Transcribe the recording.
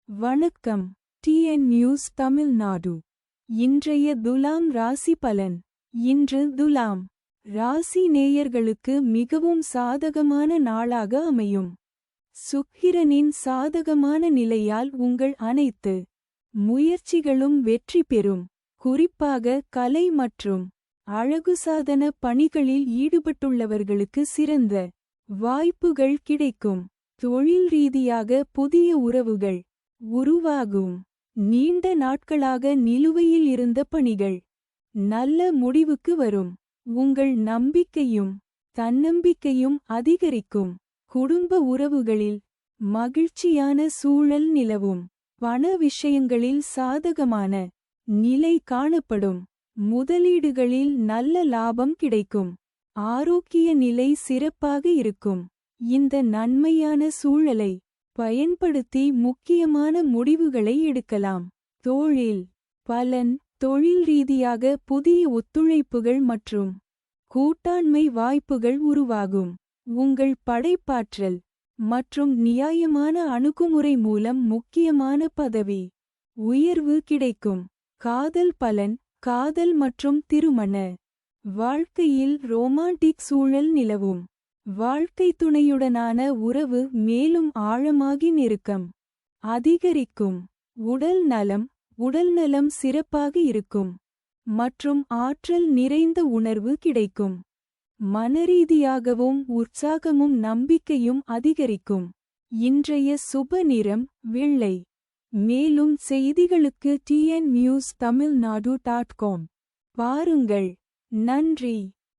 வணக்கம். TN news Tamil Nadu. இன்றைய துலாம் ராசி பலன். இன்று துலாம் ராசி நேயர்களுக்கு மிகவும் சாதகமான நாளாக அமையும். சுக்கிரனின் சாதகமான நிலையால் உங்கள் அனைத்து முயற்சிகளும் வெற்றி பெறும். குறிப்பாக கலை மற்றும் அழகுசாதன பணிகளில் ஈடுபட்டுள்ளவர்களுக்கு சிறந்த வாய்ப்புகள் கிடைக்கும். தொழில் ரீதியாக புதிய உறவுகள் உருவாகும். நீண்ட நாட்களாக நிலுவையில் இருந்த பணிகள் நல்ல முடிவுக்கு வரும். உங்கள் நம்பிக்கையும் தன்னம்பிக்கையும் அதிகரிக்கும். குடும்ப உறவுகளில் மகிழ்ச்சியான சூழல் நிலவும். பண விஷயங்களில் சாதகமான நிலை காணப்படும். முதலீடுகளில் நல்ல லாபம் கிடைக்கும். ஆரோக்கிய நிலை சிறப்பாக இருக்கும். இந்த நன்மையான சூழலை பயன்படுத்தி முக்கியமான முடிவுகளை எடுக்கலாம். தொழில் பலன். தொழில் ரீதியாக புதிய ஒத்துழைப்புகள் மற்றும் கூட்டாண்மை வாய்ப்புகள் உருவாகும். உங்கள் படைப்பாற்றல் மற்றும் நியாயமான அணுகுமுறை மூலம் முக்கியமான பதவி உயர்வு கிடைக்கும். காதல் பலன். காதல் மற்றும் திருமண வாழ்க்கையில் ரோமான்டிக் சூழல் நிலவும். வாழ்க்கை துணையுடனான உறவு மேலும் ஆழமாகி நெருக்கம் அதிகரிக்கும். உடல்நலம் சிறப்பாக இருக்கும் மற்றும் ஆற்றல் நிறைந்த உணர்வு கிடைக்கும். மனரீதியாகவும் உற்சாகமும் நம்பிக்கையும் அதிகரிக்கும். இன்றைய சுப நிறம் வெள்ளை. மேலும் செய்திகளுக்கு tnnews tamilnadu.com பாருங்கள். நன்றி.